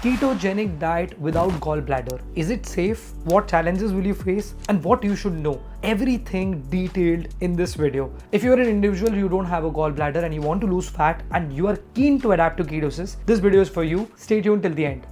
Ketogenic diet without gallbladder. Is it safe? What challenges will you face? And what you should know? Everything detailed in this video. If you're an individual, you don't have a gallbladder and you want to lose fat and you are keen to adapt to ketosis, this video is for you. Stay tuned till the end.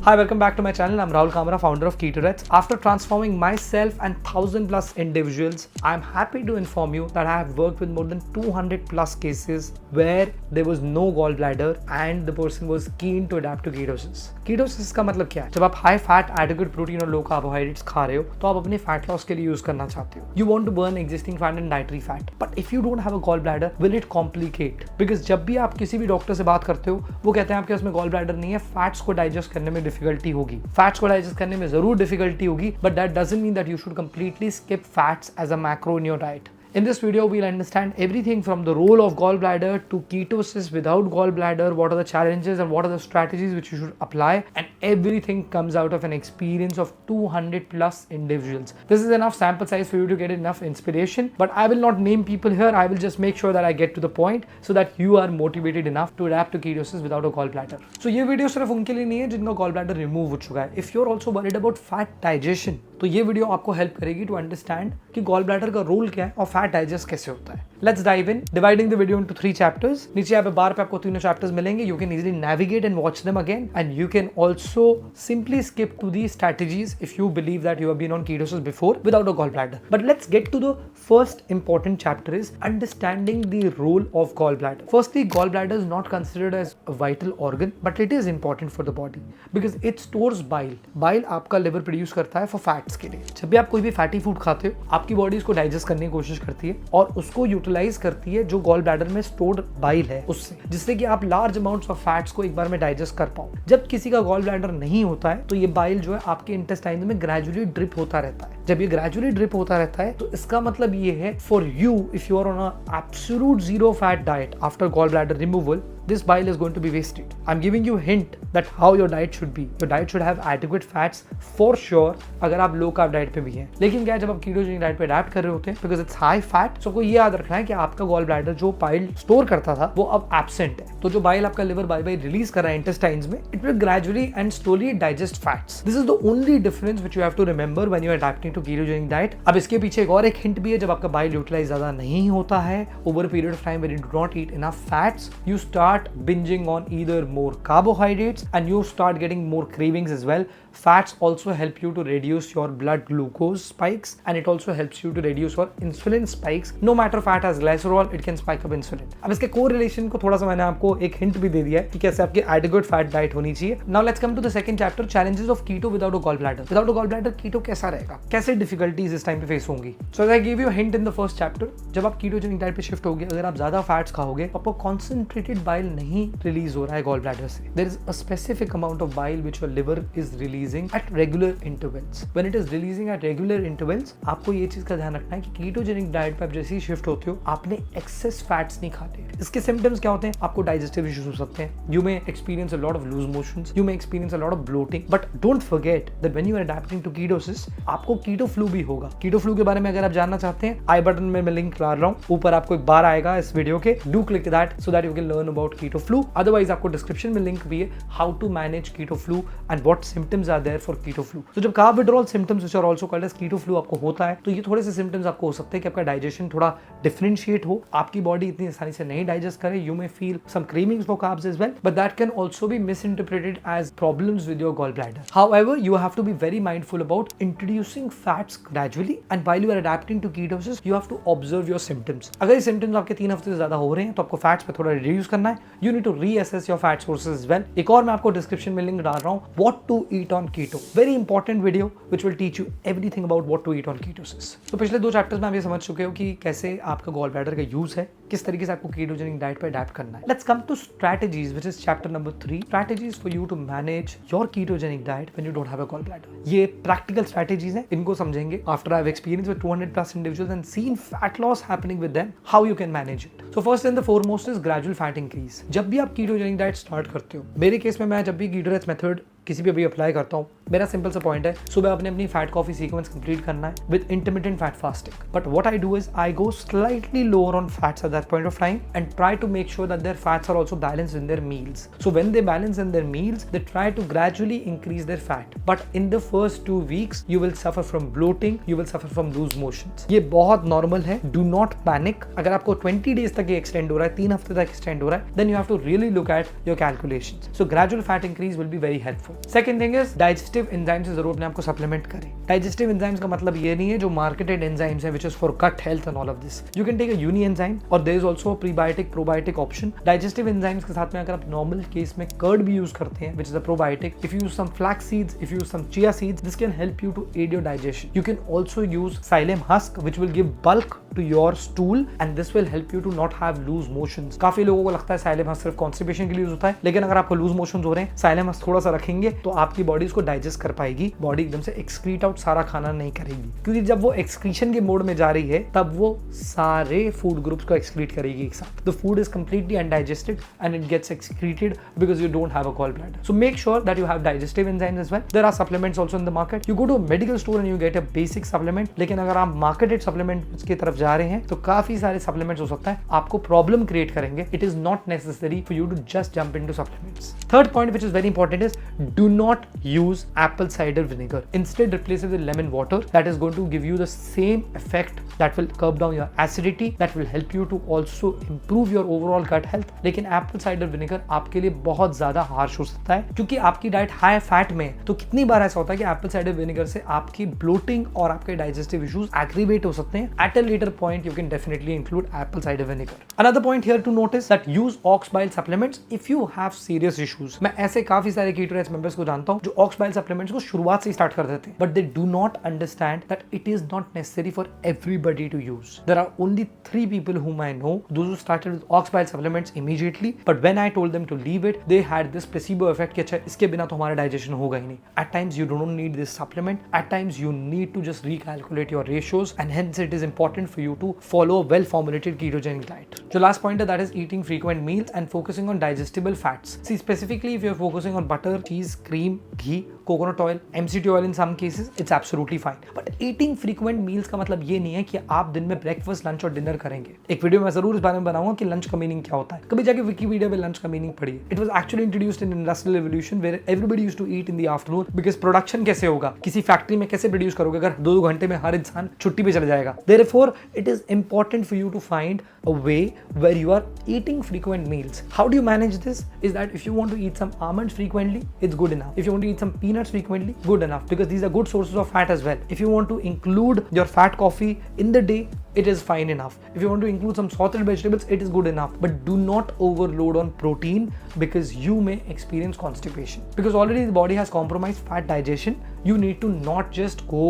Hi, welcome back to my channel. I'm Rahul Kamra, founder of KetoRets. After transforming myself and 1000 plus individuals, I'm happy to inform you that I have worked with more than 200 plus cases where there was no gallbladder and the person was keen to adapt to ketosis. Ketosis का मतलब क्या है? जब आप high fat, adequate protein और low carbohydrates खा रहे हो, तो आप अपने fat loss के लिए use करना चाहते हो. You want to burn existing fat and dietary fat. But if you don't have a gallbladder, will it complicate? Because जब भी आप किसी भी डॉक्टर से बात करते हो, वो कहते हैं आपके पास में gallbladder नहीं है, fats को digest करने में डिफिकल्टी होगी. फैट्स को डाइजेस्ट करने में जरूर डिफिकल्टी होगी, but that doesn't mean that you should completely skip fats as a macro in your diet. In this video, we'll understand everything from the role of gallbladder to ketosis without gallbladder, what are the challenges and what are the strategies which you should apply, and everything comes out of an experience of 200 plus individuals. This is enough sample size for you to get enough inspiration, but I will not name people here. I will just make sure that I get to the point so that you are motivated enough to adapt to ketosis without a gallbladder. So ये video सिर्फ उनके लिए नहीं है जिनका gallbladder remove हो चुका है. If you're also worried about fat digestion, तो ये वीडियो आपको हेल्प करेगी टू अंडरस्टैंड कि gallbladder का रोल क्या है और फैट डाइजेस्ट कैसे होता है. Let's dive in, dividing the video into 3 chapters. नीचे यहाँ पे बार पे आपको तीनों chapters मिलेंगे. You can easily navigate and watch them again, and you can also simply skip to these strategies if you believe that you have been on ketosis before without a gallbladder. But let's get to the first important chapter is understanding the role of gallbladder. Firstly, gallbladder is not considered as a vital organ, but it is important for the body because it stores bile. Bile आपका liver produce करता है for fats के लिए. जब भी आप कोई भी fatty food खाते हो, आपकी body इसको digest करने की कोशिश करती है और उसको यूटिलाइज करती है जो गॉल ब्लैडर में स्टोर्ड बाइल है उससे, जिससे कि आप लार्ज अमाउंट्स ऑफ फैट्स को एक बार में डाइजेस्ट कर पाओ. जब किसी का गॉल ब्लैडर नहीं होता है तो ये बाइल जो है आपके इंटेस्टाइन में ग्रेजुअली ड्रिप होता रहता है. जब ये ग्रेजुअली ड्रिप होता रहता है तो इसका मतलब ये है for you if you are on a absolute zero fat diet after gallbladder removal, this bile is going to be wasted. I'm giving you hint that how your diet should be. Your diet should have adequate fats for sure अगर आप low carb diet पे भी हैं. लेकिन क्या है जब आप ketogenic diet पे adapt कर रहे होते हैं because it's high fat, so आपको ये याद रखना है कि आपका gall bladder जो bile store करता था वो अब absent है. तो जो bile आपका liver बाय बाय release कर रहा है intestines में, it will gradually and slowly digest fats. This is the only difference which you have to remember when you are adapting to ketogenic diet. अब इसके पीछे एक और एक hint भी है. जब आपका bile utilize ज़्यादा नहीं होता है over a period of time when you do not eat enough fats, you start binging on either more carbohydrates and you start getting more cravings as well. Fats also help you to reduce your blood glucose spikes and it also helps you to reduce your insulin spikes. No matter fat has glycerol, it can spike up insulin. अब इसके correlation को थोड़ा सा मैंने आपको एक hint भी दे दिया है कि कैसे आपकी adequate fat diet होनी चाहिए. Now let's come to the second chapter, challenges of keto without a gallbladder. Without a gallbladder keto कैसा रहेगा, कैसे difficulties इस टाइम पे फेस होंगी. So as I gave you a hint in the first chapter, जब आप ketogenic diet पे shift होगे, अगर आप ज्यादा fats खाओगे, आपको concentrated bile नहीं रिलीज हो रहा है गॉल ब्लैडर से. There is a specific amount of bile which your liver is releasing at regular intervals. When it is releasing at regular intervals, आपको ये चीज का ध्यान रखना है कि ketogenic diet पे आप जैसे ही शिफ्ट होते हो, आपने excess fats नहीं खाते. इसके symptoms क्या होते हैं? आपको digestive issues हो सकते हैं. You may experience a lot of loose motions. You may experience a lot of bloating. But don't forget that when you are adapting to ketosis, आपको keto flu भी होगा. Keto flu के बारे में अगर आप जानना चाहते हैं, आई बटन में मैं लिंक ला रहा हूँ. ऊपर आपको एक बार आएगा इस वीडियो के. Do click that so that you can learn about keto flu. Otherwise आपको डिस्क्रिप्शन में लिंक भी है how to manage keto flu and what symptoms are there for keto flu. तो जब carb withdrawal symptoms which are also called as keto flu आपको होता है तो ये थोड़े से symptoms आपको हो सकते हैं कि आपका digestion थोड़ा differentiate हो, आपकी body इतनी आसानी से नहीं digest करे. You may feel some cravings for carbs as well, but that can also be misinterpreted as problems with your gallbladder. However, you have to be very mindful about introducing fats gradually and while you are adapting to ketosis, you have to observe your symptoms. अगर ये symptoms आपके 3 हफ्ते से ज्यादा हो रहे हैं तो आपको fats पे थोड़ा reduce करना है. You need to reassess your fat sources as well. एक और मैं आपको डिस्क्रिप्शन में लिंक डाल रहा हूँ, what to eat on keto. Very important video which will teach you everything about what to eat on ketosis. तो पिछले 2 चैप्टर्स में आप ये समझ चुके हो कि कैसे आपका गॉल ब्लैडर का यूज है, किस तरीके से आपको ketogenic डाइट पे अडैप्ट करना है. Let's come to strategies which is chapter number 3, strategies for you to manage your ketogenic diet when you don't have a gallbladder. ये practical strategies हैं, इनको समझेंगे. After I have experienced with 200 plus individuals and seen fat loss happening with them, how you can manage it. So first and the foremost is gradual fat increase. जब भी आप ketogenic diet start करते हो, मेरे case में मैं जब भी KetoRets मेथड किसी भी अभी अप्लाई करता हूँ मेरा सिंपल सा पॉइंट है, सुबह आपने अपनी फैट कॉफी सीक्वेंस कंप्लीट करना है with intermittent fat fasting. But what I do is I go slightly lower on fats at that point of time and try to make sure that their fats are also balanced in their meals. So when they balance in their meals, they try to gradually increase their fat. But in the first 2 weeks, you will suffer from bloating, you will suffer from loose motions. ये बहुत normal है. Do not panic. अगर आपको 20 days तक ये extend हो रहा है, 3 हफ्ते तक extend हो रहा है, then you have to really look at your calculations. So gradual fat increase will be very helpful. Second thing is digestive enzymes से जरूर अपने आपको supplement करें. Digestive enzymes का मतलब ये नहीं है जो marketed enzymes है which is for gut health and all of this. You can take a uni enzyme or there is also a prebiotic probiotic option. Digestive enzymes के साथ में अगर आप normal case में curd भी use करते हैं which is a probiotic, if you use some flax seeds, if you use some chia seeds, this can help you to aid your digestion. You can also use psyllium husk which will give bulk to your stool and this will help you to not have loose motions. काफी लोगों को लगता है psyllium husk सिर्फ constipation के लिए use होता है, लेकिन अगर आपको loose motions हो रहे हैं, psyllium husk थोड़ा सा रखेंगे तो आपकी बॉडी इसको डाइजेस्ट कर पाएगी. बॉडी एकदम से एक्सक्रीट आउट सारा खाना नहीं करेगी, क्योंकि जब वो एक्सक्रीशन के मोड में जा रही है तब वो सारे फूड ग्रुप्स को एक्सक्रीट करेगी एक साथ. The food is completely undigested and it gets excreted because you don't have a gallbladder. So make sure that you have digestive enzymes as well. There are supplements also in the market. You go to a medical store and you get a basic supplement. लेकिन अगर आप marketed supplements की तरफ जा रहे हैं तो काफी सारे supplements हो सकता है आपको problem create करेंगे. It is not necessary for you to just jump into supplements. Third point which is very important is do not use apple cider vinegar. Instead replace it with lemon water. That is going to give you the same effect that will curb down your acidity. That will help you to also improve your overall gut health. लेकिन Apple cider vinegar आपके लिए बहुत ज्यादा harsh हो सकता है क्योंकि आपकी डाइट हाई फैट में. तो कितनी बार ऐसा होता है कि एप्पल साइडर विनेगर से आपकी ब्लोटिंग और आपके डाइजेस्टिव इश्यूज एग्रीवेट हो सकते हैं. At a later point you can definitely include apple cider vinegar. Another point here to notice that use ox bile supplements if you have serious issues. मैं ऐसे काफी सारे कीटोरेट्स मेंबर्स को जानता हूं जो ऑक्स बाइल सप्लीमेंट्स को शुरुआत से स्टार्ट कर देते हैं, but they do not understand that it is not necessary for everybody to use. There are only 3 people whom I know those who started with ox bile supplements immediately, but when I told them to leave it, they had this placebo effect कि अच्छा इसके बिना तो हमारा digestion होगा ही नहीं. At times you don't need this supplement. At times you need to just recalculate your ratios, and hence it is important for you to follow a well-formulated ketogenic diet. The last point that is eating frequent meals and focusing on digestible fats. See, specifically if you're focusing on butter, cheese, cream, ghee, coconut oil, MCT oil in some cases, it's absolutely fine. But eating frequent meals का मतलब ये नहीं है कि आप दिन में breakfast, lunch और डिनर करेंगे. एक वीडियो मैं जरूर इस बारे में बनाऊंगा कि लंच का मीनिंग क्या होता है. कभी जाके विकिपीडिया पे लंच का मीनिंग पढ़िए. It was actually introduced in industrial revolution where everybody used to eat in the afternoon because production कैसे होगा, किसी फैक्ट्री में कैसे प्रोड्यूस करोगे अगर 2 घंटे में हर इंसान छुट्टी पे चला जाएगा. Therefore it is important for you to find a way where you are eating frequent meals. How do you manage this? Is that if you want to eat some almonds frequently, it's good enough. If you want to eat some peanuts frequently, good enough, because these are good sources of fat as well. If you want to include your fat coffee in the day, it is fine enough. If you want to include some sauteed vegetables, it is good enough. But do not overload on protein because you may experience constipation. Because already the body has compromised fat digestion. You need to not just go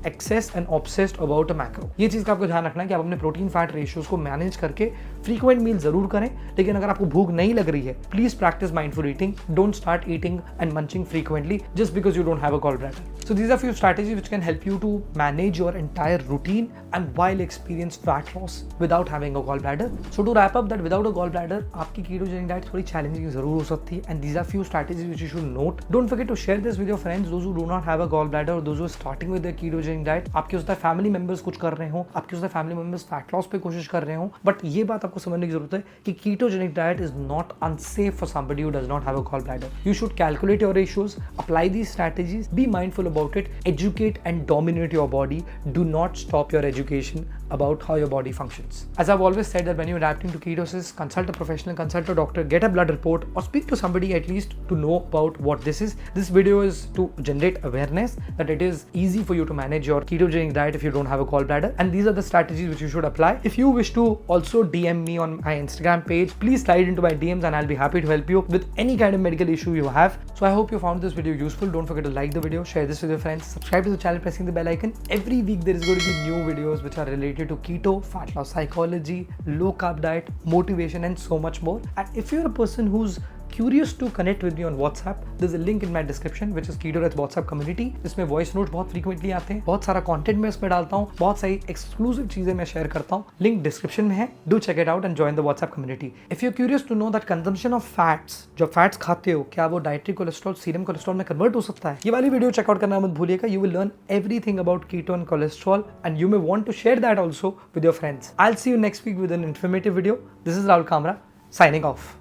excess and obsessed about a macro. ये चीज का आपको ध्यान रखना है कि आप अपने प्रोटीन फैट रेशियोज को मैनेज करके फ्रीक्वेंट मील जरूर करें, लेकिन अगर आपको भूख नहीं लग रही है please practise mindful eating. Don't start eating and munching frequently just because you don't have a gallbladder. So these are few strategies which can help you to manage your entire routine and while experience fat loss without having a gallbladder. So to wrap up that without a gallbladder आपकी ketogenic diet थोड़ी challenging जरूर हो सकती है, and these are few strategies which you should note. Don't forget to share this with your friends, those who do not have a gallbladder or those who are starting with their ketogenic diet. आपके उसका family members कुछ कर रहे हो, आपके उसका family members fat loss पे कोशिश कर रहे हो, बट ये बात आपको समझने की जरूरत है कि ketogenic diet is not unsafe for somebody who does not have a gallbladder. You should calculate your ratios, apply these strategies, be mindful about it, educate and dominate your body. Do not stop your education about how your body functions. As I've always said that when you're adapting to ketosis, consult a professional, consult a doctor, get a blood report or speak to somebody at least to know about what this is. This video is to generate awareness that it is easy for you to manage your ketogenic diet if you don't have a gallbladder, and these are the strategies which you should apply. If you wish to also DM me on my Instagram page, please slide into my DMs and I'll be happy to help you with any kind of medical issue you have. So I hope you found this video useful. Don't forget to like the video, share this with your friends, subscribe to the channel pressing the bell icon. Every week there is going to be new videos which are related to keto, fat loss psychology, low carb diet, motivation and so much more. And if you're a person who's curious to connect with me on WhatsApp, there's a link in my description which is Keto Rats WhatsApp community. इसमें voice note बहुत frequently आते हैं, बहुत सारा content मैं इसमें डालता हूँ, बहुत सारी एक्सक्लूसिव चीजें मैं शेयर करता हूँ. लिंक डिस्क्रिप्शन में है. Do check it out and join the WhatsApp community. If you're curious to know that consumption of fats, जो फैट्स खाते हो, क्या वो डाइटरी कोलेस्ट्रॉल सीरम कोलेस्ट्रॉल में कन्वर्ट हो सकता है? ये वाली वीडियो चेकआउट करना मत भूलिएगा. You will learn everything about keto and cholesterol and you may want to share that also with your friends. I'll see you next week with an informative video. This is Rahul Kamra signing off.